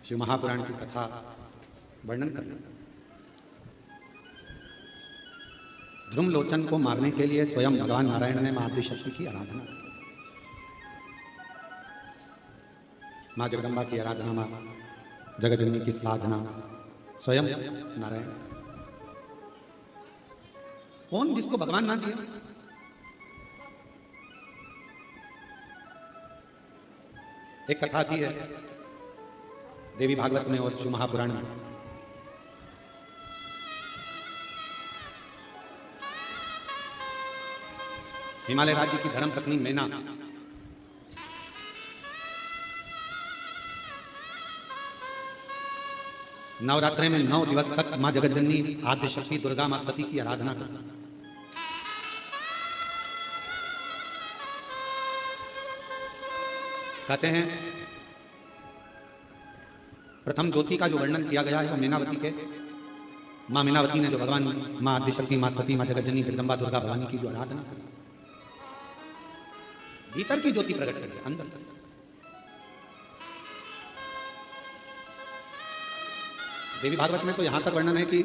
शिव महापुराण की कथा वर्णन कर रहे। ध्रुव लोचन को मारने के लिए स्वयं भगवान नारायण ने मां आदिशक्ति की आराधना की। मां जगदम्बा की आराधना, मां जगजननी की साधना स्वयं नारायण। कौन जिसको भगवान ना दिया? एक कथा आती है देवी भागवत में और शिव महापुराण में। हिमालय राज्य की धर्म पत्नी मैना नवरात्रि में 9 दिवस तक मां जगज्जननी आद्यशक्ति दुर्गा मां सती की आराधना करती। कहते हैं प्रथम ज्योति का जो वर्णन किया गया है वो मीनावती के मां मीनावती ने जो भगवान मां आद्यशक्ति मां सती मां जगज्जननी जगदम्बा दुर्गा भवानी की जो आराधना करी, भीतर की ज्योति प्रकट करी, अंदर। देवी भागवत में तो यहां तक वर्णन है कि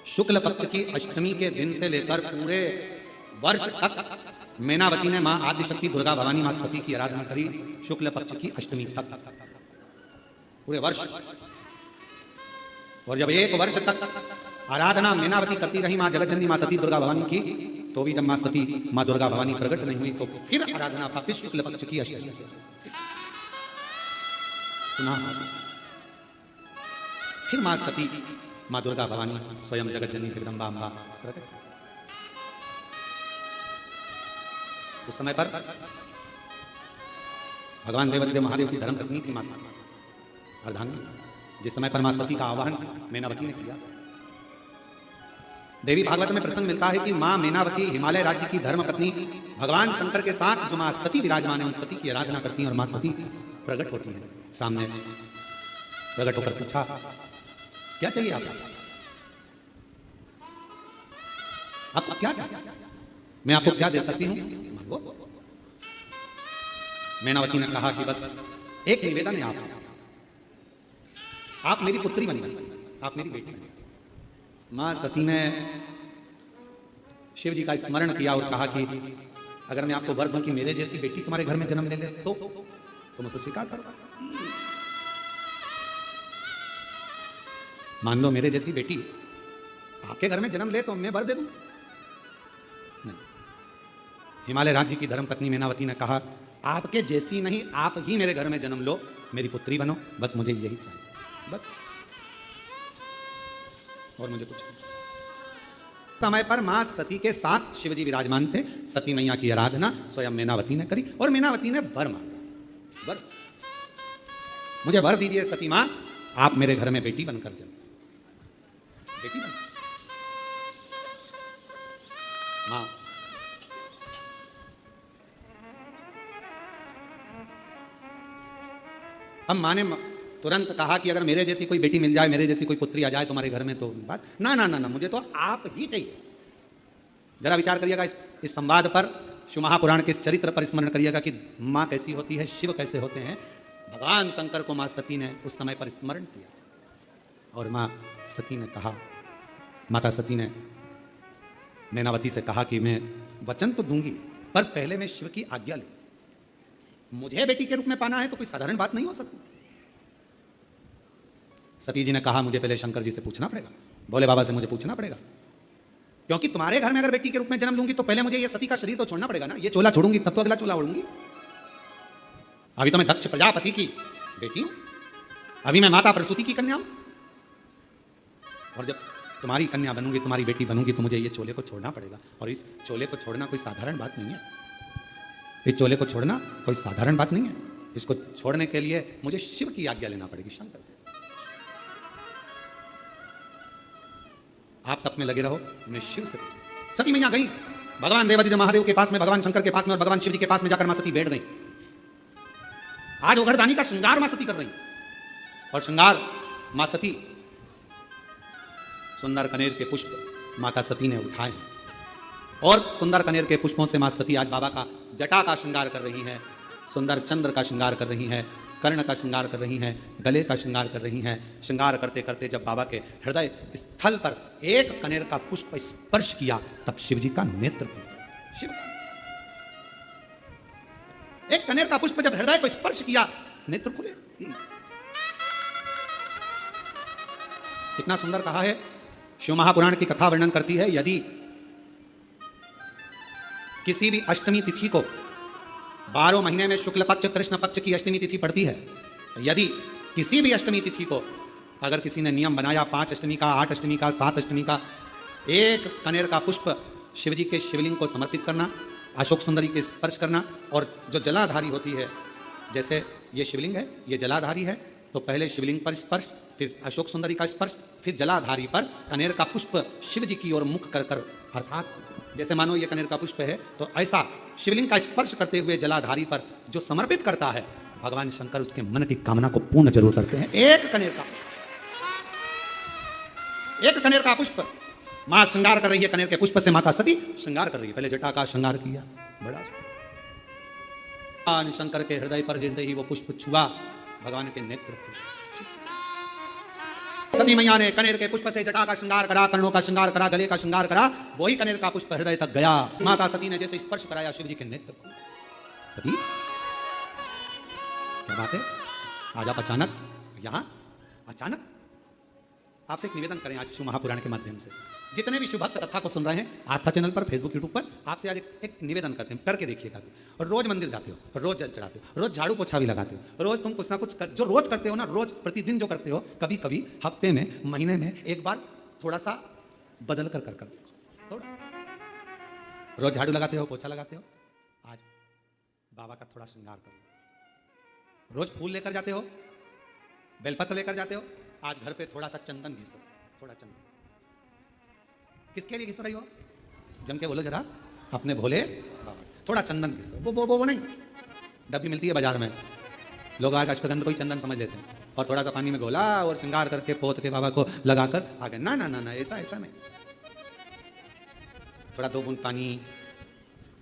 शुक्ल पक्ष की अष्टमी के दिन से लेकर पूरे वर्ष तक मैनावती ने मां आदिशक्ति दुर्गा भवानी मां सती की आराधना करी। शुक्ल पक्ष की अष्टमी तक पूरे वर्ष। और जब एक वर्ष तक आराधना मैनावती करती रही मां जगज्जननी मां सती दुर्गा भवानी की, तो भी जब मां सती मां दुर्गा भवानी प्रकट नहीं हुई तो फिर आराधना वापिस शुक्ल पक्ष की अष्टमी। फिर मां सती मां दुर्गा भवानी स्वयं जगज्जननी जगदम्बा अम्बा प्रकट। उस समय पर भगवान देवादिदेव महादेव की धर्म पत्नी थी मां सती अर्धांगिनी, जिस समय पर मां सती का आवाहन मैनावती ने किया। देवी भागवत में प्रसंग मिलता है कि मां मैनावती हिमालय राज्य की धर्म पत्नी भगवान शंकर के साथ जो मां सती विराजमान है उन सती की आराधना करती हैं। और मां सती प्रकट होती है सामने। प्रकट होकर पूछा, क्या चाहिए आपको क्या चाहिए? मैं आपको क्या दे सकती हूं? मांगो। मैनावती ने कहा कि बस एक निवेदन है आपसे, आप मेरी पुत्री बन जाइए, आप मेरी बेटी बन। मां सती ने शिव जी का स्मरण किया और कहा कि अगर मैं आपको वर दूं कि मेरे जैसी बेटी तुम्हारे घर में जन्म ले ले तो तुम उसे स्वीकार करो। मान लो मेरे जैसी बेटी आपके घर में जन्म ले तो मैं वर दे दूं? नहीं। हिमालय राज्य की धर्म पत्नी मैनावती ने कहा, आपके जैसी नहीं, आप ही मेरे घर में जन्म लो, मेरी पुत्री बनो, बस मुझे यही चाहिए, बस। और मुझे कुछ समय पर मां सती के साथ शिवजी विराजमान थे। सती मैया की आराधना स्वयं मैनावती ने करी और मैनावती ने वर मांगा। वर, मुझे वर दीजिए सती मां, आप मेरे घर में बेटी बनकर जन्म। बेटी बन मां अब मां ने तुरंत कहा कि अगर मेरे जैसी कोई बेटी मिल जाए, मेरे जैसी कोई पुत्री आ जाए तुम्हारे घर में तो बात ना ना ना ना, मुझे तो आप ही चाहिए। जरा विचार करिएगा इस संवाद पर, शिव महापुराण के इस चरित्र पर स्मरण करिएगा कि मां कैसी होती है, शिव कैसे होते हैं। भगवान शंकर को मां सती ने उस समय पर स्मरण किया और मां सती ने कहा, माता सती ने मैनावती से कहा कि मैं वचन तो दूंगी पर पहले मैं शिव की आज्ञा लूं। मुझे बेटी के रूप में पाना है तो कोई साधारण बात नहीं हो सकती। सती जी ने कहा, मुझे पहले शंकर जी से पूछना पड़ेगा, भोले बाबा से मुझे पूछना पड़ेगा, क्योंकि तुम्हारे घर में अगर बेटी के रूप में जन्म लूंगी तो पहले मुझे ये सती का शरीर तो छोड़ना पड़ेगा ना। ये चोला छोड़ूंगी तब तो अगला चोला ओढ़ूंगी। अभी तो मैं दक्ष प्रजापति की बेटी हूं, अभी मैं माता प्रसूति की कन्या हूं, और जब तुम्हारी कन्या बनूंगी, तुम्हारी बेटी बनूंगी तो मुझे ये चोले को छोड़ना पड़ेगा। और इस चोले को छोड़ना कोई साधारण बात नहीं है। इस चोले को छोड़ना कोई साधारण बात नहीं है। इसको छोड़ने के लिए मुझे शिव की आज्ञा लेना पड़ेगी, शंकर की। आप तप में लगे रहो, मैं शिव से पूछूं। सती मैया गई भगवान देवादिदेव महादेव के पास में, भगवान शंकर के पास में और भगवान शिव जी के पास में जाकर मां सती बैठ गई। आज ओघरदानी का श्रृंगार मां सती कर रही और श्रृंगार मां सती सुंदर कनेर के पुष्प माता सती ने उठाए और सुंदर कनेर के पुष्पों से मां सती आज बाबा का जटा का श्रृंगार कर रही है। सुंदर चंद्र का श्रृंगार कर रही हैं, कर्ण का श्रृंगार कर रही हैं, गले का श्रृंगार कर रही हैं। श्रृंगार करते करते जब बाबा के हृदय स्थल पर एक कनेर का पुष्प स्पर्श किया, तब शिव जी का नेत्र खुल गया। शिव एक कनेर का पुष्प जब हृदय को स्पर्श किया, नेत्र खुले। कितना सुंदर कहा है। शिव महापुराण की कथा वर्णन करती है, यदि किसी भी अष्टमी तिथि को 12 महीने में शुक्ल पक्ष कृष्ण पक्ष की अष्टमी तिथि पड़ती है, यदि किसी भी अष्टमी तिथि को अगर किसी ने नियम बनाया 5 अष्टमी का, 8 अष्टमी का, 7 अष्टमी का, एक कनेर का पुष्प शिव जी के शिवलिंग को समर्पित करना, अशोक सुंदरी के स्पर्श करना, और जो जलाधारी होती है, जैसे ये शिवलिंग है, ये जलाधारी है, तो पहले शिवलिंग पर स्पर्श, फिर अशोक सुंदरी का स्पर्श, फिर जलाधारी पर कनेर का पुष्प शिव जी की ओर मुख कर कर, अर्थात जैसे मानो ये कनेर का पुष्प है, तो ऐसा शिवलिंग का स्पर्श करते हुए जलाधारी पर जो समर्पित करता है, भगवान शंकर उसके मन की कामना को पूर्ण जरूर करते हैं। एक कनेर का पुष्प मां श्रृंगार कर रही है, कनेर के पुष्प से माता सती श्रृंगार कर रही है। पहले जटा का श्रृंगार किया, बड़ा भगवान शंकर के हृदय पर जैसे ही वो पुष्प छुआ, भगवान के नेत्र सती मैया ने कनेर के पुष्प से जटा का श्रृंगार करा, कर्णों का श्रृंगार करा, गले का श्रृंगार करा, वही कनेर का पुष्प हृदय तक गया। माता सती ने जैसे स्पर्श कराया शिव जी के नेत्र को, सती क्या बात है, आज आप अचानक यहां, अचानक आपसे एक निवेदन करें आज शिव महापुराण के माध्यम से, जितने भी शिव भक्त कथा को सुन रहे हैं आस्था चैनल पर, फेसबुक, यूट्यूब पर, आपसे आज एक निवेदन करते हैं, करके देखिएगा। और रोज मंदिर जाते हो, रोज जल चढ़ाते हो, रोज झाड़ू पोछा भी लगाते हो, रोज तुम कुछ ना कुछ जो रोज करते हो ना, रोज प्रतिदिन जो करते हो, कभी कभी हफ्ते में, महीने में एक बार थोड़ा सा बदल कर कर देखो। थोड़ा रोज झाड़ू लगाते हो, पोछा लगाते हो, आज बाबा का थोड़ा श्रृंगार करो। रोज फूल लेकर जाते हो, बेलपत्र लेकर जाते हो, आज घर पे थोड़ा सा चंदन घिसो, थोड़ा चंदन। किसके लिए घिस रही हो? जम के बोलो जरा, अपने भोले बाबा। थोड़ा चंदन घिसो, वो नहीं, डब्बी मिलती है बाजार में, लोग आज अश्वगंध को ही चंदन समझ लेते हैं, और थोड़ा सा पानी में घोला और श्रृंगार करके पोत के बाबा को लगाकर आ गए। ना ना ना ना, ऐसा नहीं। थोड़ा 2 बूंद पानी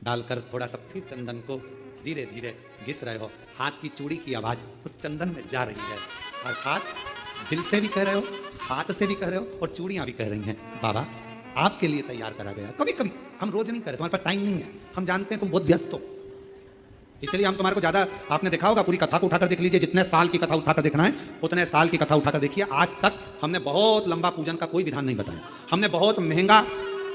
डालकर थोड़ा सा फिर चंदन को धीरे धीरे घिस रहे हो। हाथ की चूड़ी की आवाज उस चंदन में जा रही है, अर्थात दिल से भी कह रहे हो, हाथ से भी कह रहे हो, और चूड़ियां भी कह रही हैं, बाबा आपके लिए तैयार करा गया। कभी कभी हम रोज नहीं करें, तुम्हारे पास टाइम नहीं है, हम जानते हैं तुम बहुत व्यस्त हो, इसलिए हम तुम्हारे को ज्यादा, आपने देखा होगा, पूरी कथा को उठाकर देख लीजिए, जितने साल की कथा उठाकर देखना है उतने साल की कथा उठाकर देखिए। आज तक हमने बहुत लंबा पूजन का कोई विधान नहीं बताया, हमने बहुत महंगा,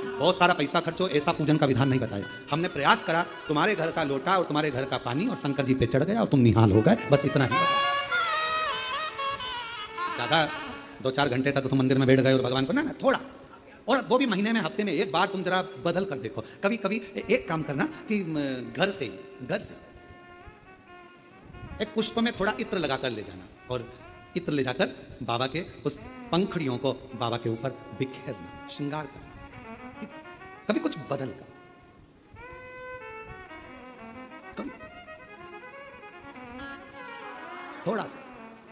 बहुत सारा पैसा खर्चो ऐसा पूजन का विधान नहीं बताया। हमने प्रयास करा, तुम्हारे घर का लोटा और तुम्हारे घर का पानी और शंकर जी पे चढ़ गया और तुम निहाल हो गए, बस इतना ही। ज्यादा 2-4 घंटे तक तुम मंदिर में बैठ गए और भगवान को ना थोड़ा, और वो भी महीने में, हफ्ते में एक बार तुम जरा बदल कर देखो। कभी कभी एक काम करना कि घर से एक पुष्प में थोड़ा इत्र लगाकर ले जाना, और इत्र ले जाकर बाबा के उस पंखड़ियों को बाबा के ऊपर बिखेरना, श्रृंगार करना, कभी कुछ बदल कर, कभी थोड़ा सा।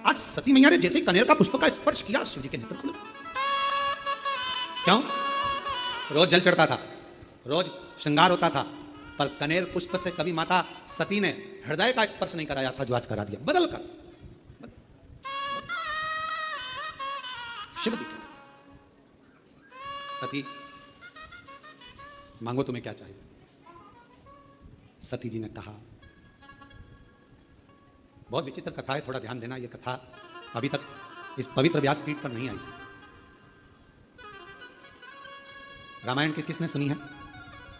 आज सती मैया ने जैसे ही कनेर का पुष्प का स्पर्श किया, शिव जी के नेत्र खुले। क्यों? रोज जल चढ़ता था, रोज श्रृंगार होता था, पर कनेर पुष्प से कभी माता सती ने हृदय का स्पर्श नहीं कराया था, जो आज करा दिया, बदल कर। शिव जी सती मांगो तुम्हें क्या चाहिए? सती जी ने कहा, बहुत विचित्र कथा है, थोड़ा ध्यान देना, यह कथा अभी तक इस पवित्र व्यासपीठ पर नहीं आई थी। रामायण किस किसने सुनी है?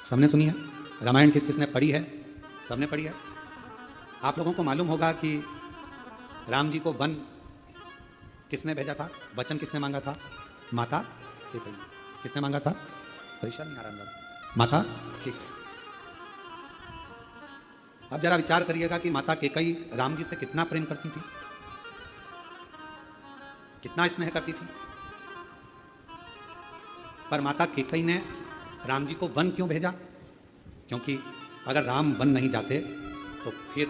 सबने सुनी है। रामायण किस किसने पढ़ी है? सबने पढ़ी है। आप लोगों को मालूम होगा कि राम जी को वन किसने भेजा था? वचन किसने मांगा था? माता कैकेयी। किसने मांगा था? परेशान नहीं आ रहा, माता कैकेयी। अब जरा विचार करिएगा कि माता कैकेयी राम जी से कितना प्रेम करती थी, कितना स्नेह करती थी, पर माता कैकेयी ने राम जी को वन क्यों भेजा? क्योंकि अगर राम वन नहीं जाते तो फिर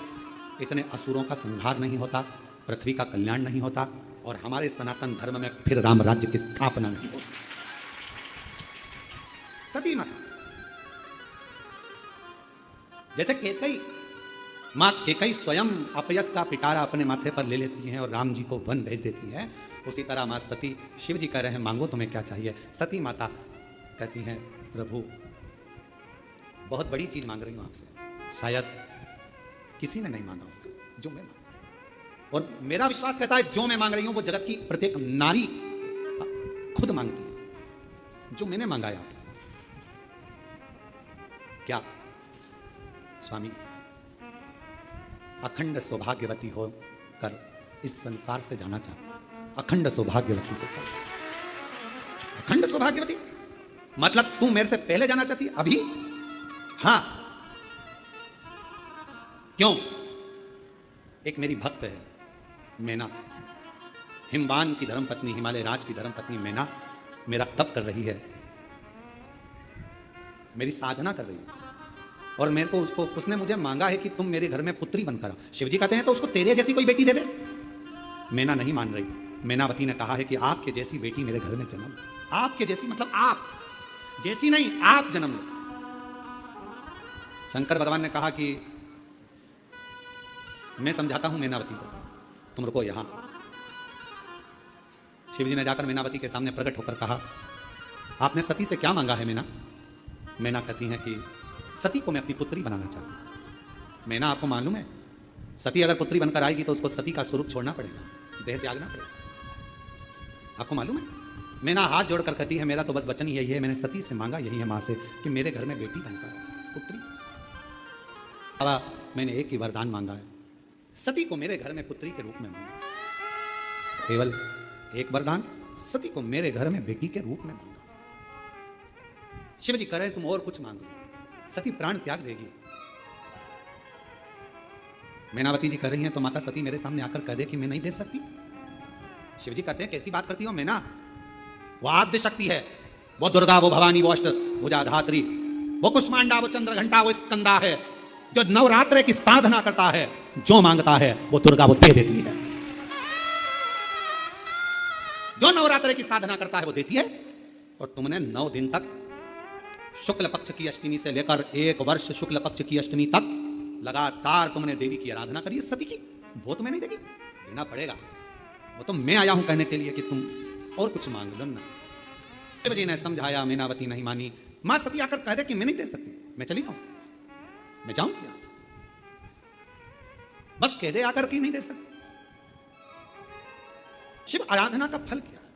इतने असुरों का संहार नहीं होता, पृथ्वी का कल्याण नहीं होता, और हमारे सनातन धर्म में फिर राम राज्य की स्थापना नहीं होती। सती माता जैसे कैकेयी माँ केकई स्वयं अपयस का पिटारा अपने माथे पर ले लेती हैं और राम जी को वन भेज देती हैं। उसी तरह माँ सती, शिव जी कह रहे हैं मांगो तुम्हें क्या चाहिए। सती माता कहती हैं प्रभु बहुत बड़ी चीज मांग रही हूं आपसे, शायद किसी ने नहीं मांगा होगा जो मैं मांग, और मेरा विश्वास कहता है जो मैं मांग रही हूं वो जगत की प्रत्येक नारी खुद मांगती है, जो मैंने मांगा है आपसे। क्या स्वामी अखंड सौभाग्यवती होकर इस संसार से जाना चाहती, अखंड सौभाग्यवती होकर, अखंड सौभाग्यवती मतलब तू मेरे से पहले जाना चाहती है अभी? हां क्यों? एक मेरी भक्त है मैना, हिमवान की धर्मपत्नी, हिमालय राज की धर्मपत्नी मैना मेरा तप कर रही है, मेरी साधना कर रही है, और मेरे को उसने मुझे मांगा है कि तुम मेरे घर में पुत्री बनकर आओ। शिवजी कहते हैं तो उसको तेरे जैसी कोई बेटी दे दे। मैना नहीं मान रही। मैनावती ने कहा है कि आपके जैसी बेटी मेरे घर में जन्म, आपके जैसी मतलब आप जैसी नहीं, आप जन्म लो। शंकर भगवान ने कहा कि मैं समझाता हूं मैनावती को, तुम रुको यहां। शिवजी ने जाकर मैनावती के सामने प्रकट होकर कहा आपने सती से क्या मांगा है मैना? मैना कहती हैं कि सती को मैं अपनी पुत्री बनाना चाहती हूं। मैना आपको मालूम है सती अगर पुत्री बनकर आएगी तो उसको सती का स्वरूप छोड़ना पड़ेगा, देह त्यागना पड़ेगा, आपको मालूम है? मैना हाथ जोड़कर कहती है मेरा तो बस वचन यही है, मैंने सती से मांगा यही है मां से कि मेरे घर में बेटी बनकर आ जाए, पुत्री। बाबा मैंने एक ही वरदान मांगा है, सती को मेरे घर में पुत्री के रूप में मांगा, केवल एक वरदान, सती को मेरे घर में बेटी के रूप में मांगा। शिव जी कह रहे तुम और कुछ मांगो, सती प्राण त्याग देगी। मैनावती जी कह रही हैं तो माता सती मेरे सामने आकर कह दे कि मैं नहीं दे सकती। शिव जी कहते हैं कैसी बात करती हो मैना, वो आद्य शक्ति है, वो दुर्गा, वो भवानी, वो अष्टभुजा धात्री, वो कुष्मांडा, वो चंद्रघंटा, वो स्कंदा है, जो नवरात्र की साधना करता है, जो मांगता है वो दुर्गा वो दे देती है, जो नवरात्र की साधना करता है वो देती है। और तुमने 9 दिन तक शुक्ल पक्ष की अष्टमी से लेकर 1 वर्ष शुक्ल पक्ष की अष्टमी तक लगातार तुमने देवी की आराधना करी है सती की, वो तुम्हें नहीं देगी, देना पड़ेगा। वो तो मैं आया हूं कहने के लिए कि तुम और कुछ मांग लो ना। शिव जी ने समझाया, मैनावती नहीं मानी। मां सती आकर कह दे कि मैं नहीं दे सकती, मैं चली जाऊं, मैं जाऊंगी यहां से, बस कह दे आकर कि नहीं दे सकती। शिव आराधना का फल क्या है?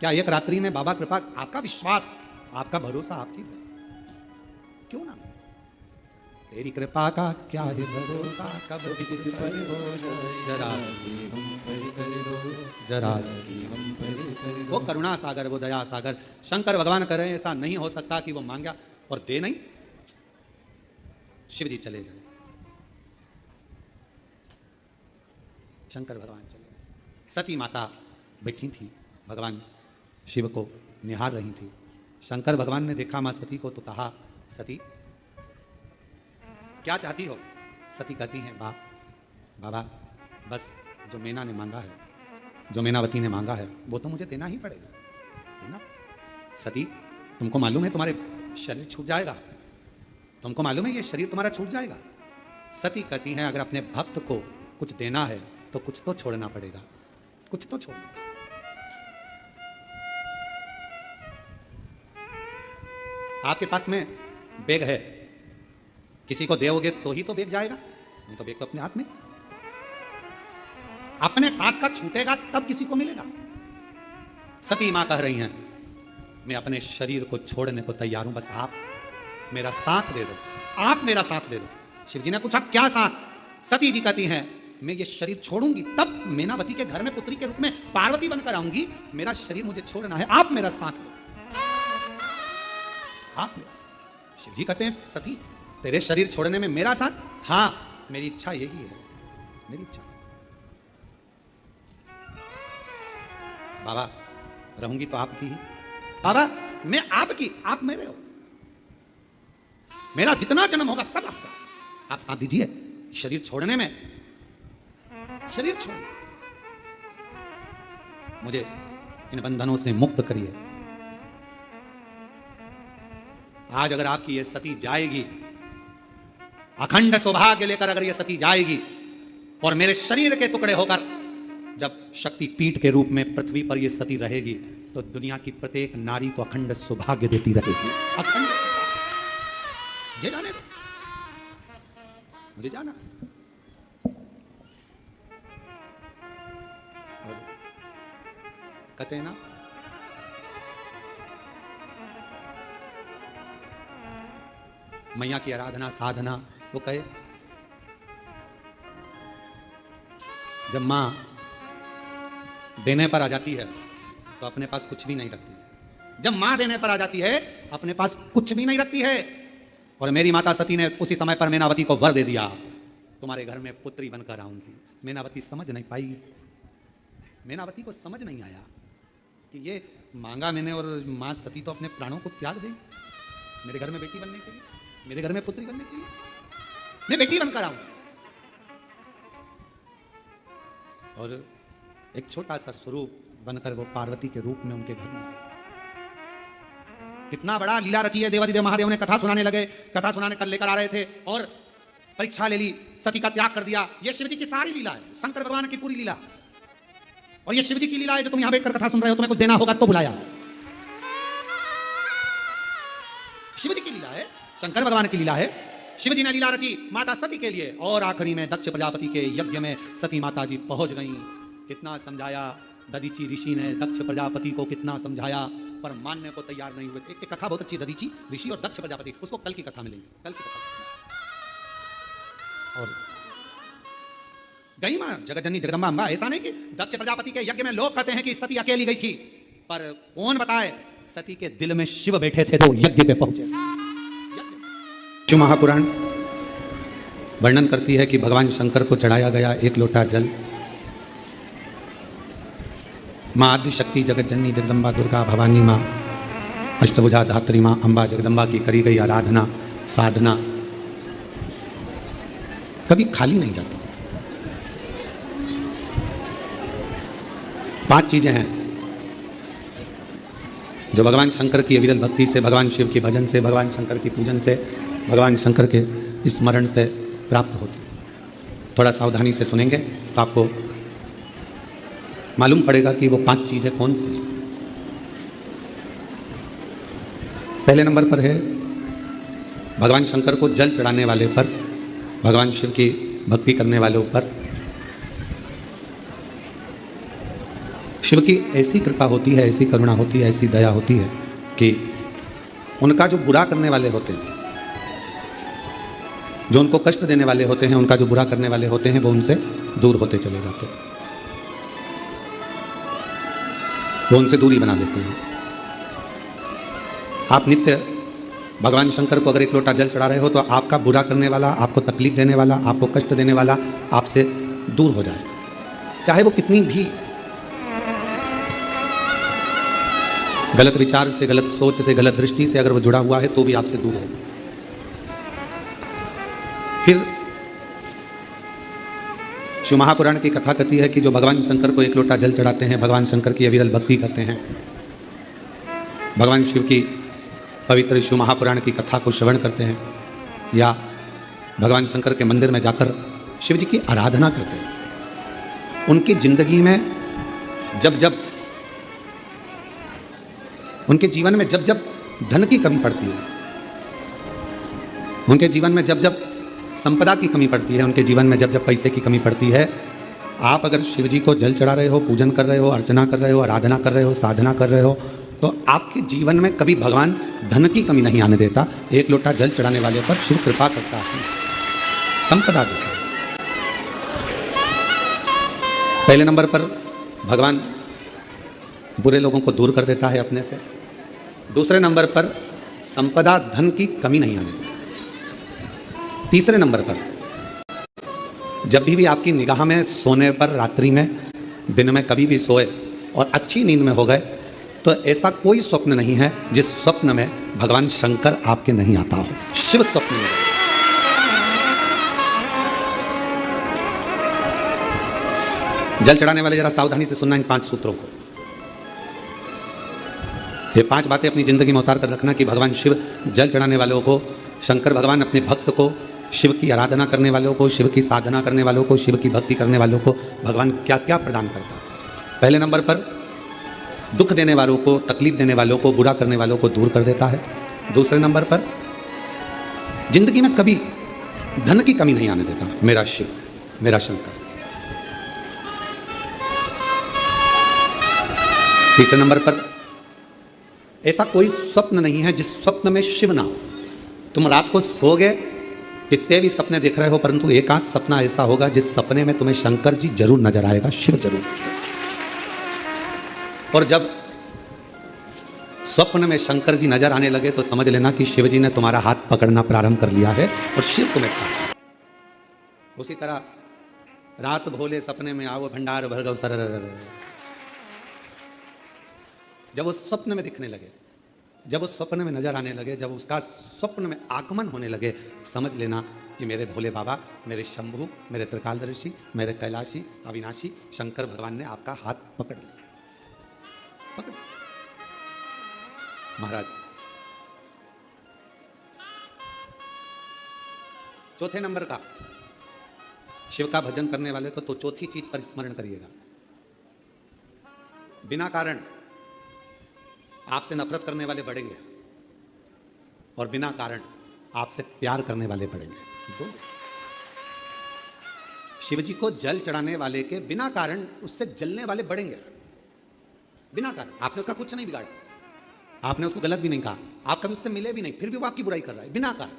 क्या एक रात्रि में बाबा कृपा, आपका विश्वास, आपका भरोसा, आपकी क्यों ना, तेरी कृपा का क्या है भरोसा, कब किस पर हो जरा जरा वो करुणा सागर, वो दया सागर। शंकर भगवान कह रहे हैं ऐसा नहीं हो सकता कि वो मांगा और दे नहीं। शिव जी चले गए, शंकर भगवान चले गए। सती माता बैठी थी, भगवान शिव को निहार रही थी। शंकर भगवान ने देखा मां सती को तो कहा सती क्या चाहती हो? सती कहती हैं बाबा बस जो मैना ने मांगा है, जो मैनावती ने मांगा है वो तो मुझे देना ही पड़ेगा, देना। सती तुमको मालूम है तुम्हारे शरीर छूट जाएगा, तुमको मालूम है ये शरीर तुम्हारा छूट जाएगा। सती कहती हैं अगर अपने भक्त को कुछ देना है तो कुछ तो छोड़ना पड़ेगा, कुछ तो छोड़ना पड़ेगा। आपके पास में बैग है, किसी को दोगे तो ही तो बैग जाएगा, नहीं तो बैग तो अपने हाथ में, अपने पास का छूटेगा तब किसी को मिलेगा। सती मां कह रही हैं मैं अपने शरीर को छोड़ने को तैयार हूं, बस आप मेरा साथ दे दो, आप मेरा साथ दे दो। शिव जी ने पूछा क्या साथ? सती जी कहती हैं मैं ये शरीर छोड़ूंगी तब मैनावती के घर में पुत्री के रूप में पार्वती बनकर आऊंगी, मेरा शरीर मुझे छोड़ना है, आप मेरा साथ दो, आप मेरा साथ। शिव जी कहते हैं सती तेरे शरीर छोड़ने में मेरा साथ? हां मेरी इच्छा यही है, मेरी इच्छा। बाबा रहूंगी तो आपकी ही, बाबा मैं आपकी, आप मेरे हो, मेरा जितना जन्म होगा सब आपका, आप साथ दीजिए शरीर छोड़ने में, शरीर छोड़ने, मुझे इन बंधनों से मुक्त करिए। आज अगर आपकी ये सती जाएगी अखंड सौभाग्य लेकर अगर ये सती जाएगी और मेरे शरीर के टुकड़े होकर जब शक्ति पीठ के रूप में पृथ्वी पर ये सती रहेगी तो दुनिया की प्रत्येक नारी को अखंड सौभाग्य देती रहेगी। अखंड ये जाने दो, मुझे जाना और कहते हैं ना मैया की आराधना साधना, वो कहे जब मां देने पर आ जाती है तो अपने पास कुछ भी नहीं रखती है। जब मां देने पर आ जाती है अपने पास कुछ भी नहीं रखती है। और मेरी माता सती ने उसी समय पर मेनावती को वर दे दिया, तुम्हारे घर में पुत्री बनकर आऊंगी। मेनावती समझ नहीं पाई, मेनावती को समझ नहीं आया कि ये मांगा मैंने और मां सती तो अपने प्राणों को त्याग देगी मेरे घर में बेटी बनने के लिए, मेरे घर में पुत्री बनने के लिए, मैं बेटी बनकर आऊं। और एक छोटा सा स्वरूप बनकर वो पार्वती के रूप में उनके घर में आए। इतना बड़ा लीला रची है, देवादिदेव महादेव ने कथा सुनाने लगे, कथा सुनाने कर लेकर आ रहे थे और परीक्षा ले ली, सती का त्याग कर दिया। ये शिव जी की सारी लीला है, शंकर भगवान की पूरी लीला। और ये शिव जी की लीला है जो तुम यहां बैठकर कथा सुन रहे हो, तुम्हें कुछ देना होगा तो बुलाया। शिव जी की लीला है, शंकर भगवान की लीला है। शिव जी ने लीला रची माता सती के लिए और आखिरी में दक्ष प्रजापति के यज्ञ में सती माता जी पहुंच गई। कितना समझाया दधीची ऋषि ने, दक्ष प्रजापति को कितना समझाया पर मानने को तैयार नहीं हुए। एक कथा बहुत अच्छी, दधीची ऋषि और दक्ष प्रजापति, उसको कल की कथा मिलेगी, कल की कथा। और गई मां जगतजननी जगदम्बा अम्बा। ऐसा नहीं कि दक्ष प्रजापति के यज्ञ में लोग कहते हैं कि सती अकेली गई थी, पर कौन बताए सती के दिल में शिव बैठे थे तो यज्ञ पे पहुंचे। शिव महापुराण वर्णन करती है कि भगवान शंकर को चढ़ाया गया एक लोटा जल। माँ आदिशक्ति जगतजननी जगदम्बा दुर्गा भवानी माँ अष्टभुजा धात्री माँ अम्बा जगदम्बा की करी गई आराधना साधना कभी खाली नहीं जाती। 5 चीजें हैं जो भगवान शंकर की अविरल भक्ति से, भगवान शिव के भजन से, भगवान शंकर की पूजन से, भगवान शंकर के स्मरण से प्राप्त होती। थोड़ा सावधानी से सुनेंगे तो आपको मालूम पड़ेगा कि वो 5 चीजें कौन सी। पहले नंबर पर है भगवान शंकर को जल चढ़ाने वाले पर, भगवान शिव की भक्ति करने वालों पर शिव की ऐसी कृपा होती है, ऐसी करुणा होती है, ऐसी दया होती है कि उनका जो बुरा करने वाले होते हैं, जो उनको कष्ट देने वाले होते हैं, उनका जो बुरा करने वाले होते हैं, वो उनसे दूर होते चले जाते हैं, वो उनसे दूरी बना लेते हैं। आप नित्य भगवान शंकर को अगर एक लोटा जल चढ़ा रहे हो तो आपका बुरा करने वाला, आपको तकलीफ देने वाला, आपको कष्ट देने वाला आपसे दूर हो जाए, चाहे वो कितनी भी गलत विचार से, गलत सोच से, गलत दृष्टि से अगर वो जुड़ा हुआ है तो भी आपसे दूर हो। फिर शिव महापुराण की कथा कहती है कि जो भगवान शंकर को एक लोटा जल चढ़ाते हैं, भगवान शंकर की अविरल भक्ति करते हैं, भगवान शिव की पवित्र शिव महापुराण की कथा को श्रवण करते हैं या भगवान शंकर के मंदिर में जाकर शिव जी की आराधना करते हैं, उनकी जिंदगी में जब जब, उनके जीवन में जब जब धन की कमी पड़ती है, उनके जीवन में जब जब संपदा की कमी पड़ती है, उनके जीवन में जब जब पैसे की कमी पड़ती है, आप अगर शिव जी को जल चढ़ा रहे हो, पूजन कर रहे हो, अर्चना कर रहे हो, आराधना कर रहे हो, साधना कर रहे हो, तो आपके जीवन में कभी भगवान धन की कमी नहीं आने देता। एक लोटा जल चढ़ाने वाले पर शिव कृपा करता है, संपदा देता है। पहले नंबर पर भगवान बुरे लोगों को दूर कर देता है अपने से। दूसरे नंबर पर संपदा धन की कमी नहीं आने देता। तीसरे नंबर पर जब भी आपकी निगाह में सोने पर, रात्रि में, दिन में कभी भी सोए और अच्छी नींद में हो गए तो ऐसा कोई स्वप्न नहीं है जिस स्वप्न में भगवान शंकर आपके नहीं आता हो। शिव स्वप्न में जल चढ़ाने वाले जरा सावधानी से सुनना इन 5 सूत्रों को। ये 5 बातें अपनी जिंदगी में उतार कर रखना कि भगवान शिव जल चढ़ाने वालों को, शंकर भगवान अपने भक्त को शिव की आराधना करने वालों को, शिव की साधना करने वालों को, शिव की भक्ति करने वालों को भगवान क्या क्या प्रदान करता है। पहले नंबर पर दुख देने वालों को, तकलीफ देने वालों को, बुरा करने वालों को दूर कर देता है। दूसरे नंबर पर जिंदगी में कभी धन की कमी नहीं आने देता मेरा शिव, मेरा शंकर। तीसरे नंबर पर ऐसा कोई स्वप्न नहीं है जिस स्वप्न में शिव ना हो। तुम रात को सोओगे, कितने भी सपने देख रहे हो, परंतु एक आध सपना ऐसा होगा जिस सपने में तुम्हें शंकर जी जरूर नजर आएगा, शिव जरूर। और जब स्वप्न में शंकर जी नजर आने लगे तो समझ लेना कि शिव जी ने तुम्हारा हाथ पकड़ना प्रारंभ कर लिया है और शिव तुम्हें साथ। उसी तरह रात भोले सपने में आओ भंडार भरगव सर, जब उस स्वप्न में दिखने लगे, जब उस स्वप्न में नजर आने लगे, जब उसका स्वप्न में आगमन होने लगे, समझ लेना कि मेरे भोले बाबा, मेरे शंभू, मेरे त्रिकालदर्शी, मेरे कैलाशी अविनाशी शंकर भगवान ने आपका हाथ पकड़ लिया। पकड़ महाराज। चौथे नंबर का शिव का भजन करने वाले को तो चौथी चीज पर स्मरण करिएगा, बिना कारण आपसे नफरत करने वाले बढ़ेंगे और बिना कारण आपसे प्यार करने वाले बढ़ेंगे। दो, शिव जी को जल चढ़ाने वाले के बिना कारण उससे जलने वाले बढ़ेंगे, बिना कारण। आपने उसका कुछ नहीं बिगाड़ा, आपने उसको गलत भी नहीं कहा, आप कभी उससे मिले भी नहीं, फिर भी वो आपकी बुराई कर रहा है बिना कारण।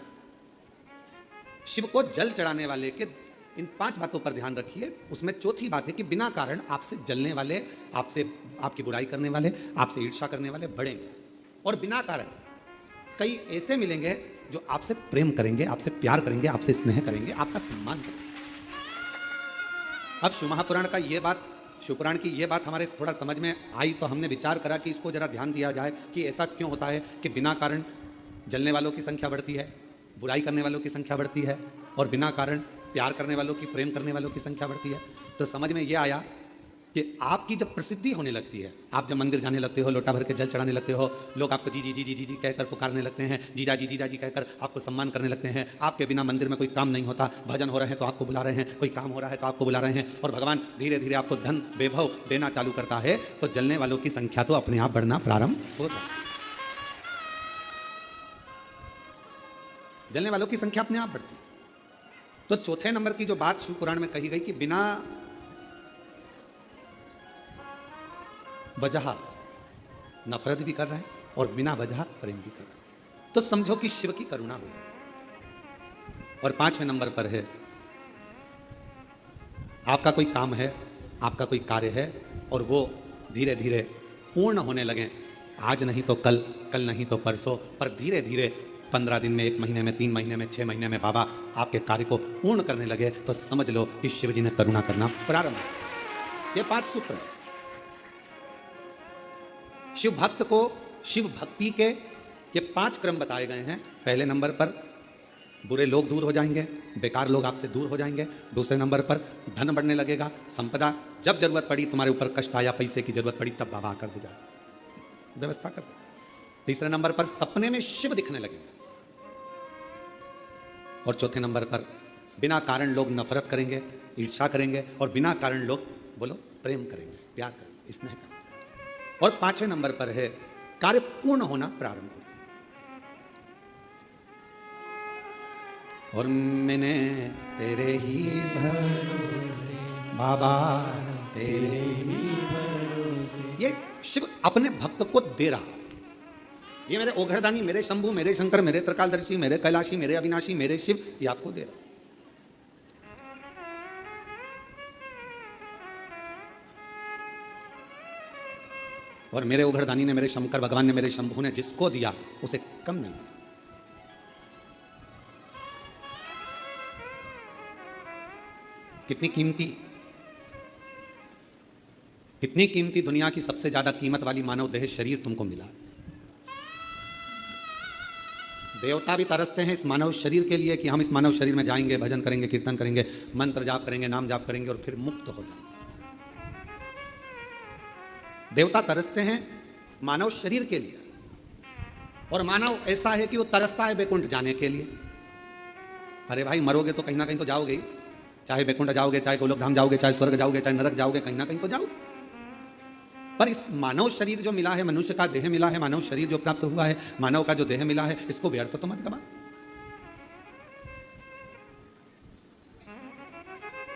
शिव को जल चढ़ाने वाले के इन 5 बातों पर ध्यान रखिए। उसमें चौथी बात है कि बिना कारण आपसे जलने वाले, आपसे आपकी बुराई करने वाले, आपसे ईर्ष्या करने वाले बढ़ेंगे और बिना कारण कई ऐसे मिलेंगे जो आपसे प्रेम करेंगे, आपसे प्यार करेंगे, आपसे स्नेह करेंगे, आपका सम्मान करेंगे। अब शिव महापुराण का ये बात, शिवपुराण की ये बात हमारे थोड़ा समझ में आई तो हमने विचार करा कि इसको जरा ध्यान दिया जाए कि ऐसा क्यों होता है कि बिना कारण जलने वालों की संख्या बढ़ती है, बुराई करने वालों की संख्या बढ़ती है और बिना कारण प्यार करने वालों की, प्रेम करने वालों की संख्या बढ़ती है। तो समझ में ये आया कि आपकी जब प्रसिद्धि होने लगती है, आप जब मंदिर जाने लगते हो, लोटा भर के जल चढ़ाने लगते हो, लोग आपको जी जी जी जी जी जी कहकर पुकारने लगते हैं, जीजा जी कहकर आपको सम्मान करने लगते हैं। आपके बिना मंदिर में कोई काम नहीं होता, भजन हो रहे हैं तो आपको बुला रहे हैं, कोई काम हो रहा है तो आपको बुला रहे हैं और भगवान धीरे धीरे आपको धन वैभव देना चालू करता है, तो जलने वालों की संख्या तो अपने आप बढ़ना प्रारंभ होता है। जलने वालों की संख्या अपने आप बढ़ती है। तो चौथे नंबर की जो बात शिव पुराण में कही गई कि बिना वजह नफरत भी कर रहे हैं और बिना वजह प्रेम भी कर रहे हैं, तो समझो कि शिव की करुणा हुई। और 5वें नंबर पर है आपका कोई काम है, आपका कोई कार्य है और वो धीरे धीरे पूर्ण होने लगे, आज नहीं तो कल, कल नहीं तो परसों, पर धीरे धीरे 15 दिन में, 1 महीने में, 3 महीने में, 6 महीने में बाबा आपके कार्य को पूर्ण करने लगे, तो समझ लो कि शिव जी ने करुणा करना प्रारंभ। ये 5 सूत्र है। शिव भक्त को शिव भक्ति के ये 5 क्रम बताए गए हैं। पहले नंबर पर बुरे लोग दूर हो जाएंगे, बेकार लोग आपसे दूर हो जाएंगे। दूसरे नंबर पर धन बढ़ने लगेगा, संपदा, जब जरूरत पड़ी, तुम्हारे ऊपर कष्ट आया, पैसे की जरूरत पड़ी, तब बाबा आकर दे जाए, व्यवस्था कर दे। तीसरे नंबर पर सपने में शिव दिखने लगेंगे और चौथे नंबर पर बिना कारण लोग नफरत करेंगे, ईर्ष्या करेंगे और बिना कारण लोग बोलो प्रेम करेंगे, प्यार करेंगे, स्नेह करेंगे। और 5वें नंबर पर है कार्य पूर्ण होना प्रारंभ हो। और मैंने तेरे ही भरोसे बाबा, तेरे ही भरोसे, ये शिव अपने भक्त को दे रहा। ये मेरे ओघड़दानी, मेरे शंभू, मेरे शंकर, मेरे त्रिकालदर्शी, मेरे कैलाशी, मेरे अविनाशी, मेरे शिव, ये आपको दे रहा। और मेरे ओघड़दानी ने, मेरे शंकर भगवान ने, मेरे शंभू ने जिसको दिया उसे कम नहीं दिया। कितनी कीमती दुनिया की सबसे ज्यादा कीमत वाली मानव देह शरीर तुमको मिला। देवता भी तरसते हैं इस मानव शरीर के लिए कि हम इस मानव शरीर में जाएंगे, भजन करेंगे, कीर्तन करेंगे, मंत्र जाप करेंगे, नाम जाप करेंगे और फिर मुक्त हो जाएंगे। देवता तरसते हैं मानव शरीर के लिए और मानव ऐसा है कि वो तरसता है वैकुंठ जाने के लिए। अरे भाई मरोगे तो कहीं ना कहीं तो जाओगे ही, चाहे बैकुंठ जाओगे, चाहे गोलोक धाम जाओगे, चाहे स्वर्ग जाओगे, चाहे नरक जाओगे, कहीं ना कहीं तो जाओ। पर इस मानव शरीर जो मिला है, मनुष्य का देह मिला है, मानव शरीर जो प्राप्त हुआ है, मानव का जो देह मिला है, इसको व्यर्थ तो मत गवा।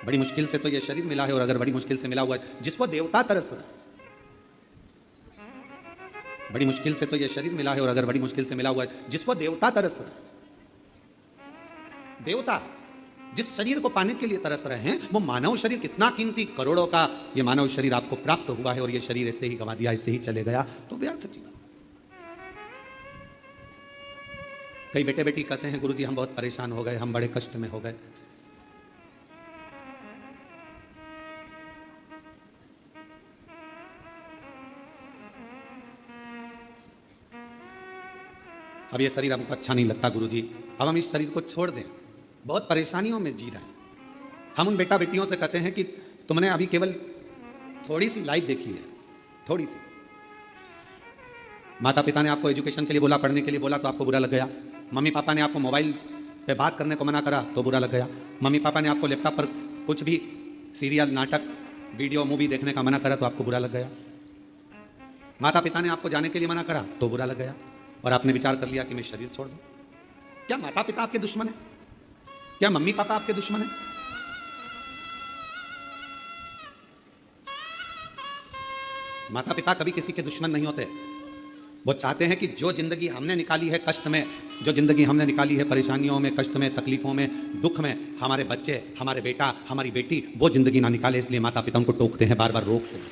बड़ी मुश्किल से तो ये शरीर मिला है, और अगर बड़ी मुश्किल से मिला हुआ है, जिसको देवता तरस रहे, बड़ी मुश्किल से तो ये शरीर मिला है, और अगर बड़ी मुश्किल से मिला हुआ है, जिसको देवता तरस रहे, देवता जिस शरीर को पाने के लिए तरस रहे हैं, वो मानव शरीर कितना कीमती, करोड़ों का ये मानव शरीर आपको प्राप्त हुआ है, और ये शरीर ऐसे ही गवा दिया, ऐसे ही चले गया, तो व्यर्थ जीवन। कई बेटे बेटी कहते हैं गुरुजी हम बहुत परेशान हो गए, हम बड़े कष्ट में हो गए। अब ये शरीर हमको अच्छा नहीं लगता गुरुजी, अब हम इस शरीर को छोड़ दें, बहुत परेशानियों में जी रहे हैं। हम उन बेटा बेटियों से कहते हैं कि तुमने अभी केवल थोड़ी सी लाइफ देखी है, थोड़ी सी। माता पिता ने आपको एजुकेशन के लिए बोला, पढ़ने के लिए बोला, तो आपको बुरा लग गया। मम्मी पापा ने आपको मोबाइल पे बात करने को मना करा तो बुरा लग गया। मम्मी पापा ने आपको लैपटॉप पर कुछ भी सीरियल, नाटक, वीडियो, मूवी देखने का मना करा तो आपको बुरा लग गया। माता पिता ने आपको जाने के लिए मना करा तो बुरा लग गया, और आपने विचार कर लिया कि मैं शरीर छोड़ दूं। क्या माता पिता आपके दुश्मन है? क्या मम्मी पापा आपके दुश्मन है? माता पिता कभी किसी के दुश्मन नहीं होते। वो चाहते हैं कि जो जिंदगी हमने निकाली है कष्ट में, जो जिंदगी हमने निकाली है परेशानियों में, कष्ट में, तकलीफों में, दुख में, हमारे बच्चे, हमारे बेटा, हमारी बेटी वो जिंदगी ना निकाले, इसलिए माता पिता उनको टोकते हैं, बार बार रोकते हैं,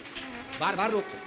बार बार रोकते हैं।